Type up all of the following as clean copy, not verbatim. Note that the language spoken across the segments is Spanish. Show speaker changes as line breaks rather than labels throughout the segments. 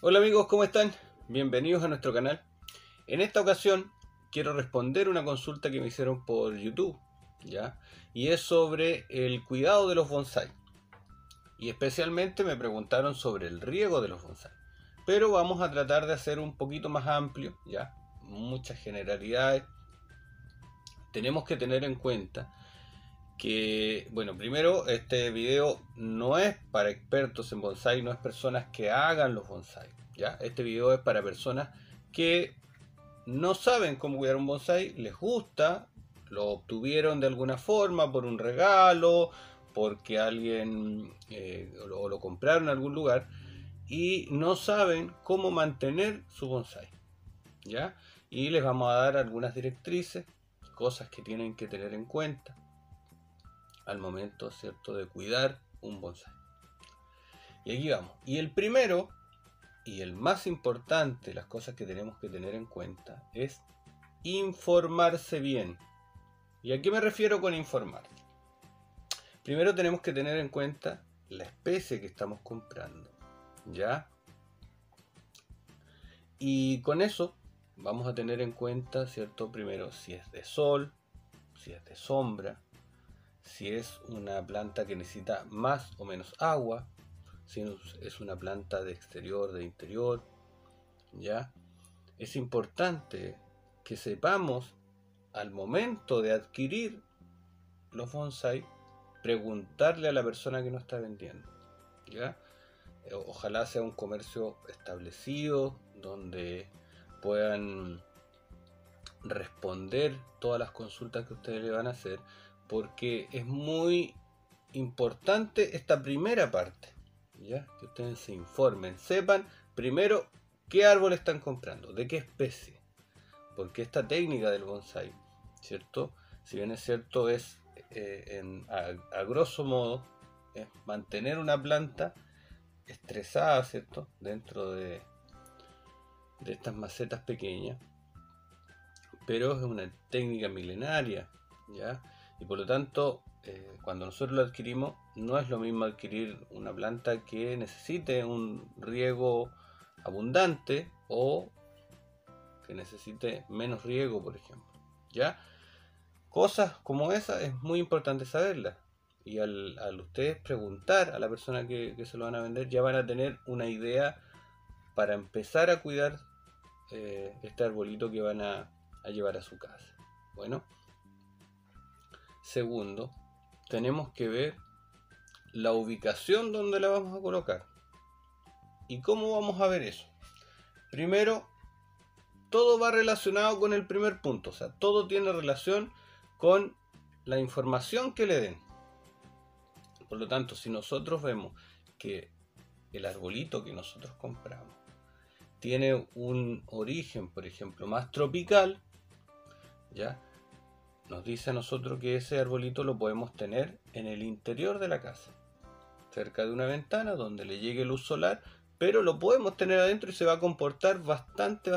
Hola amigos, ¿cómo están? Bienvenidos a nuestro canal. En esta ocasión quiero responder una consulta que me hicieron por YouTube, ¿ya? Y es sobre el cuidado de los bonsai. Y especialmente me preguntaron sobre el riego de los bonsai. Pero vamos a tratar de hacer un poquito más amplio, ¿ya? Muchas generalidades. Tenemos que tener en cuenta que, bueno, primero, este video no es para expertos en bonsai, no es personas que hagan los bonsai, ¿ya? Este video es para personas que no saben cómo cuidar un bonsai, les gusta, lo obtuvieron de alguna forma por un regalo, porque alguien lo compraron en algún lugar y no saben cómo mantener su bonsai, ¿ya? Y les vamos a dar algunas directrices, cosas que tienen que tener en cuenta al momento, ¿cierto?, de cuidar un bonsai. Y aquí vamos. Y el primero y el más importante, las cosas que tenemos que tener en cuenta, es informarse bien. ¿Y a qué me refiero con informar? Primero tenemos que tener en cuenta la especie que estamos comprando, ¿ya? Y con eso vamos a tener en cuenta, ¿cierto? Primero, si es de sol, si es de sombra, si es una planta que necesita más o menos agua, si es una planta de exterior, de interior, ¿ya? Es importante que sepamos al momento de adquirir los bonsai, preguntarle a la persona que nos está vendiendo, ¿ya? Ojalá sea un comercio establecido donde puedan responder todas las consultas que ustedes le van a hacer, porque es muy importante esta primera parte, ¿ya? Que ustedes se informen, sepan primero qué árbol están comprando, de qué especie, porque esta técnica del bonsai, ¿cierto? Si bien es cierto, es a grosso modo es mantener una planta estresada, ¿cierto?, dentro de estas macetas pequeñas, pero es una técnica milenaria, ¿ya? Y por lo tanto, cuando nosotros lo adquirimos, no es lo mismo adquirir una planta que necesite un riego abundante o que necesite menos riego, por ejemplo, ¿ya? Cosas como esas es muy importante saberlas. Y al ustedes preguntar a la persona que se lo van a vender, ya van a tener una idea para empezar a cuidar este arbolito que van a llevar a su casa. Bueno, segundo, tenemos que ver la ubicación donde la vamos a colocar. ¿Y cómo vamos a ver eso? Primero, todo va relacionado con el primer punto, o sea, todo tiene relación con la información que le den. Por lo tanto, si nosotros vemos que el arbolito que nosotros compramos tiene un origen, por ejemplo, más tropical, ¿ya? Nos dice a nosotros que ese arbolito lo podemos tener en el interior de la casa, cerca de una ventana donde le llegue luz solar, pero lo podemos tener adentro y se va a comportar bastante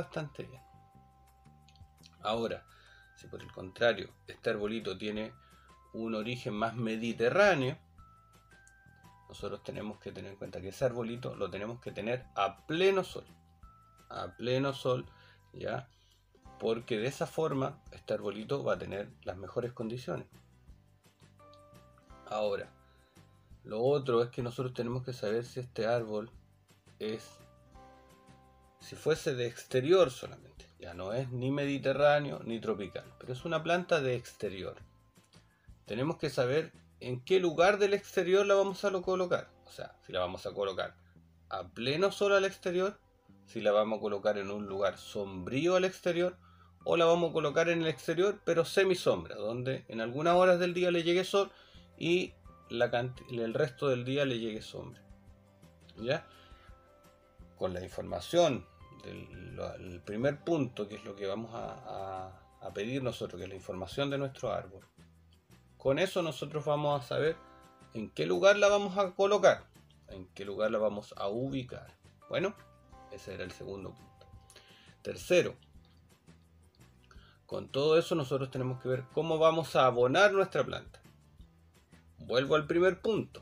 bien. Ahora, si por el contrario este arbolito tiene un origen más mediterráneo, nosotros tenemos que tener en cuenta que ese arbolito lo tenemos que tener a pleno sol, ¿ya? Porque de esa forma este arbolito va a tener las mejores condiciones. Ahora, lo otro es que nosotros tenemos que saber si este árbol si fuese de exterior solamente, ya no es ni mediterráneo ni tropical, pero es una planta de exterior. Tenemos que saber en qué lugar del exterior la vamos a colocar. O sea, si la vamos a colocar a pleno sol al exterior, si la vamos a colocar en un lugar sombrío al exterior, o la vamos a colocar en el exterior pero semisombra, donde en algunas horas del día le llegue sol y el resto del día le llegue sombra, ¿ya? Con la información del primer punto, que es lo que vamos a pedir nosotros, que es la información de nuestro árbol, con eso nosotros vamos a saber en qué lugar la vamos a colocar, en qué lugar la vamos a ubicar. Bueno, ese era el segundo punto. Tercero, con todo eso nosotros tenemos que ver cómo vamos a abonar nuestra planta. Vuelvo al primer punto.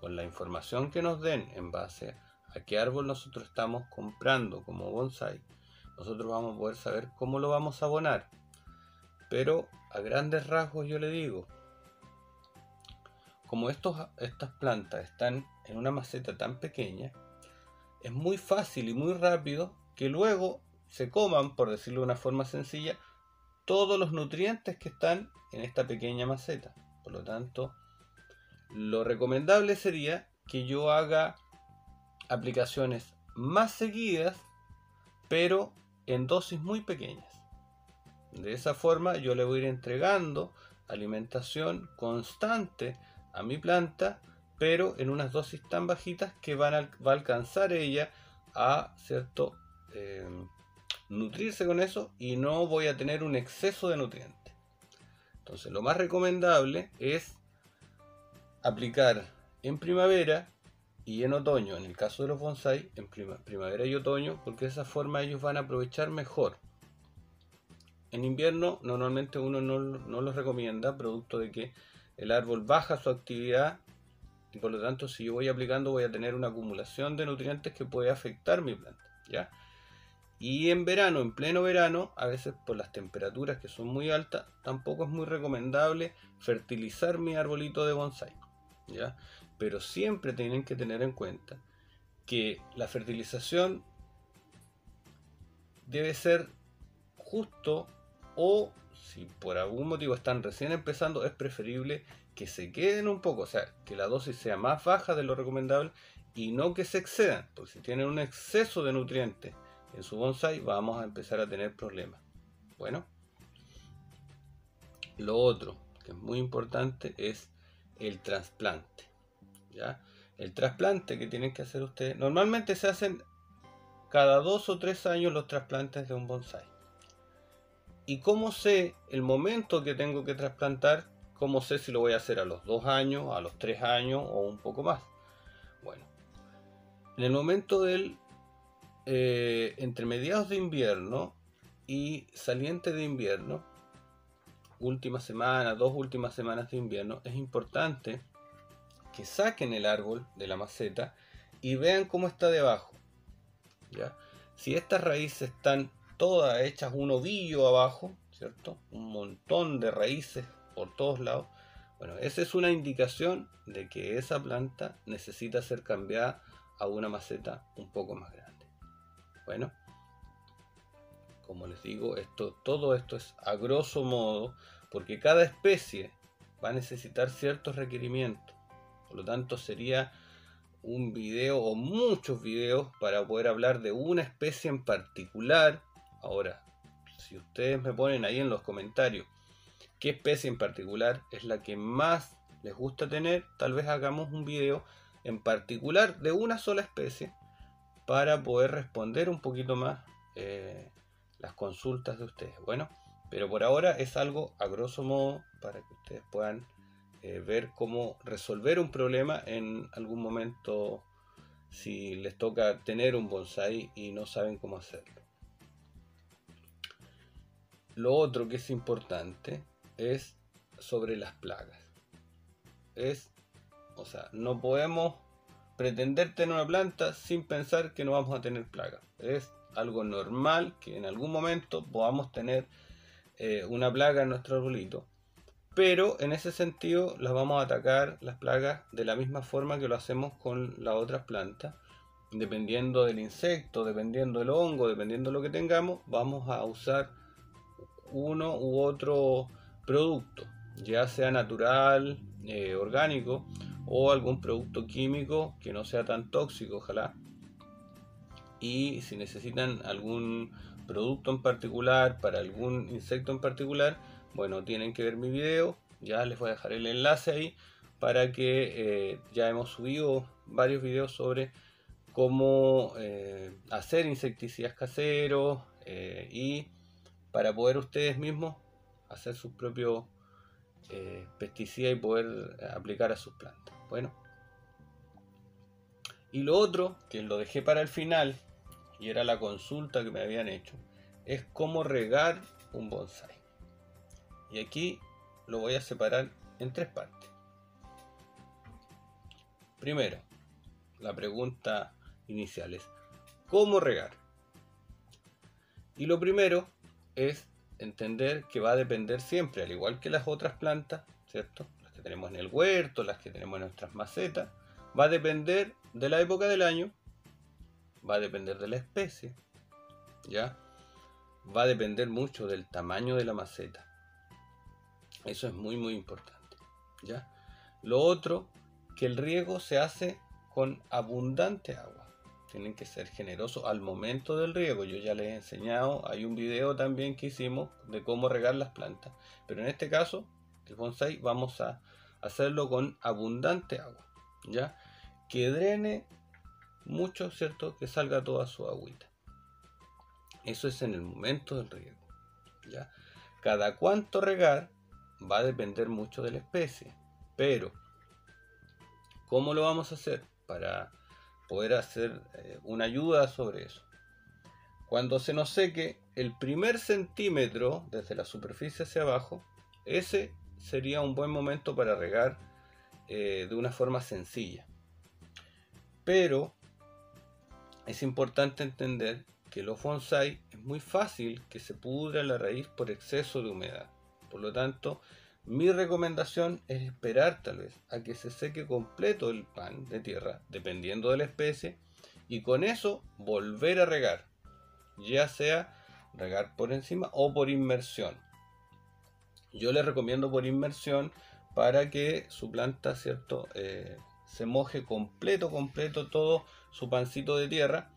Con la información que nos den en base a qué árbol nosotros estamos comprando como bonsai, nosotros vamos a poder saber cómo lo vamos a abonar. Pero a grandes rasgos yo le digo, como estas plantas están en una maceta tan pequeña, es muy fácil y muy rápido que luego se coman, por decirlo de una forma sencilla, todos los nutrientes que están en esta pequeña maceta. Por lo tanto, lo recomendable sería que yo haga aplicaciones más seguidas, pero en dosis muy pequeñas. De esa forma yo le voy a ir entregando alimentación constante a mi planta, pero en unas dosis tan bajitas que va a alcanzar ella a nutrirse con eso, y no voy a tener un exceso de nutrientes. Entonces lo más recomendable es aplicar en primavera y en otoño, en el caso de los bonsai, en primavera y otoño, porque de esa forma ellos van a aprovechar mejor. En invierno normalmente uno no los recomienda, producto de que el árbol baja su actividad, y por lo tanto si yo voy aplicando voy a tener una acumulación de nutrientes que puede afectar mi planta, ¿ya? Y en verano, en pleno verano, a veces por las temperaturas que son muy altas, tampoco es muy recomendable fertilizar mi arbolito de bonsai, ¿ya? Pero siempre tienen que tener en cuenta que la fertilización debe ser justo, o si por algún motivo están recién empezando, es preferible que se queden un poco, o sea, que la dosis sea más baja de lo recomendable y no que se excedan, porque si tienen un exceso de nutrientes en su bonsai vamos a empezar a tener problemas. Bueno, lo otro que es muy importante es el trasplante, ¿ya? El trasplante que tienen que hacer ustedes, normalmente se hacen cada 2 o 3 años los trasplantes de un bonsai. ¿Y cómo sé el momento que tengo que trasplantar? ¿Cómo sé si lo voy a hacer a los 2 años, a los 3 años o un poco más? Bueno, en el momento del entre mediados de invierno y saliente de invierno, última semana, 2 últimas semanas de invierno, es importante que saquen el árbol de la maceta y vean cómo está debajo, ¿ya? Si estas raíces están todas hechas un ovillo abajo, ¿cierto? Un montón de raíces por todos lados, bueno, esa es una indicación de que esa planta necesita ser cambiada a una maceta un poco más grande. Bueno, como les digo, todo esto es a grosso modo, porque cada especie va a necesitar ciertos requerimientos. Por lo tanto, sería un video o muchos videos para poder hablar de una especie en particular. Ahora, si ustedes me ponen ahí en los comentarios qué especie en particular es la que más les gusta tener, tal vez hagamos un video en particular de una sola especie para poder responder un poquito más las consultas de ustedes. Bueno, pero por ahora es algo a grosso modo para que ustedes puedan ver cómo resolver un problema en algún momento si les toca tener un bonsai y no saben cómo hacerlo. Lo otro que es importante es sobre las plagas. O sea, no podemos pretender tener una planta sin pensar que no vamos a tener plagas. Es algo normal que en algún momento podamos tener una plaga en nuestro arbolito, pero en ese sentido las vamos a atacar las plagas de la misma forma que lo hacemos con las otras plantas. Dependiendo del insecto, dependiendo del hongo, dependiendo de lo que tengamos, vamos a usar uno u otro producto, ya sea natural, orgánico, o algún producto químico que no sea tan tóxico, ojalá. Y si necesitan algún producto en particular para algún insecto en particular, bueno, tienen que ver mi video, ya les voy a dejar el enlace ahí para que ya hemos subido varios videos sobre cómo hacer insecticidas caseros y para poder ustedes mismos hacer sus propios pesticidas y poder aplicar a sus plantas. Bueno, y lo otro que lo dejé para el final y era la consulta que me habían hecho, es cómo regar un bonsai. Y aquí lo voy a separar en 3 partes. Primero, la pregunta iniciales. ¿Cómo regar? Y lo primero es entender que va a depender siempre, al igual que las otras plantas, ¿cierto? Las que tenemos en el huerto, las que tenemos en nuestras macetas, va a depender de la época del año, va a depender de la especie, ¿ya? Va a depender mucho del tamaño de la maceta. Eso es muy muy importante, ¿ya? Lo otro, que el riego se hace con abundante agua. Tienen que ser generosos al momento del riego. Yo ya les he enseñado, hay un video también que hicimos de cómo regar las plantas. Pero en este caso, el bonsai vamos a hacerlo con abundante agua, ¿ya? Que drene mucho, ¿cierto? Que salga toda su agüita. Eso es en el momento del riego, ¿ya? Cada cuánto regar va a depender mucho de la especie. Pero, ¿cómo lo vamos a hacer para poder hacer una ayuda sobre eso? Cuando se nos seque el primer centímetro desde la superficie hacia abajo, ese sería un buen momento para regar de una forma sencilla. Pero es importante entender que los bonsai es muy fácil que se pudra la raíz por exceso de humedad. Por lo tanto, mi recomendación es esperar tal vez a que se seque completo el pan de tierra, dependiendo de la especie, y con eso volver a regar, ya sea regar por encima o por inmersión. Yo les recomiendo por inmersión para que su planta, ¿cierto? Se moje completo todo su pancito de tierra,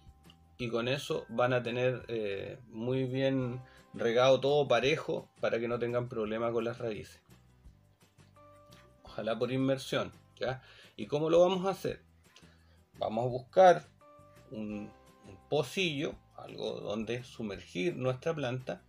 y con eso van a tener muy bien regado todo parejo para que no tengan problema con las raíces. Ojalá por inmersión, ¿ya? ¿Y cómo lo vamos a hacer? Vamos a buscar un pocillo, algo donde sumergir nuestra planta,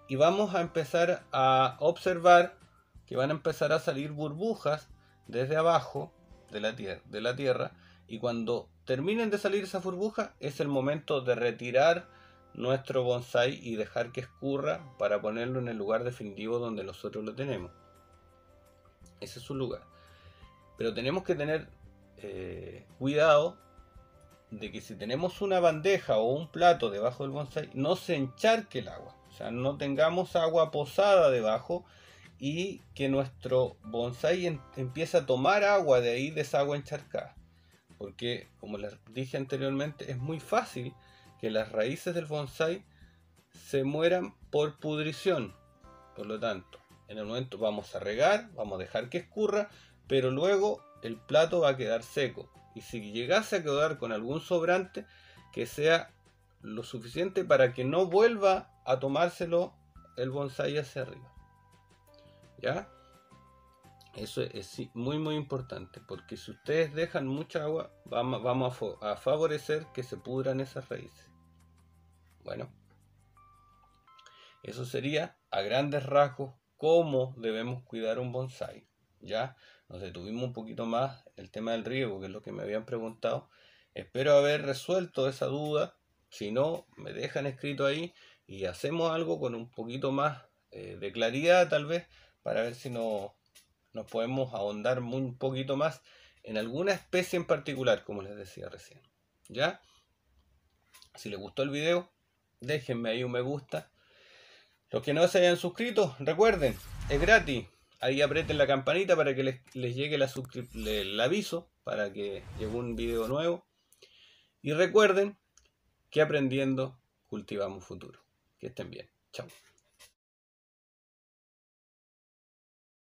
y vamos a empezar a observar que van a empezar a salir burbujas desde abajo de la tierra, y cuando terminen de salir esas burbujas es el momento de retirar nuestro bonsai y dejar que escurra para ponerlo en el lugar definitivo donde nosotros lo tenemos. Ese es su lugar. Pero tenemos que tener cuidado de que si tenemos una bandeja o un plato debajo del bonsai, no se encharque el agua. O sea, no tengamos agua posada debajo y que nuestro bonsai empiece a tomar agua de ahí, de esa agua encharcada. Porque, como les dije anteriormente, es muy fácil que las raíces del bonsai se mueran por pudrición. Por lo tanto, en el momento vamos a regar, vamos a dejar que escurra, pero luego el plato va a quedar seco. Y si llegase a quedar con algún sobrante, que sea lo suficiente para que no vuelva a tomárselo el bonsai hacia arriba. ¿Ya? Eso es muy muy importante, porque si ustedes dejan mucha agua, vamos a favorecer que se pudran esas raíces. Bueno, eso sería a grandes rasgos cómo debemos cuidar un bonsai. Ya nos detuvimos un poquito más el tema del riego, que es lo que me habían preguntado. Espero haber resuelto esa duda. Si no, me dejan escrito ahí y hacemos algo con un poquito más de claridad tal vez, para ver si nos podemos ahondar un poquito más en alguna especie en particular, como les decía recién. ¿Ya? Si les gustó el video, déjenme ahí un me gusta. Los que no se hayan suscrito, recuerden, es gratis. Ahí aprieten la campanita para que les llegue el aviso para que llegue un video nuevo. Y recuerden que aprendiendo cultivamos futuro. Que estén bien. Chao.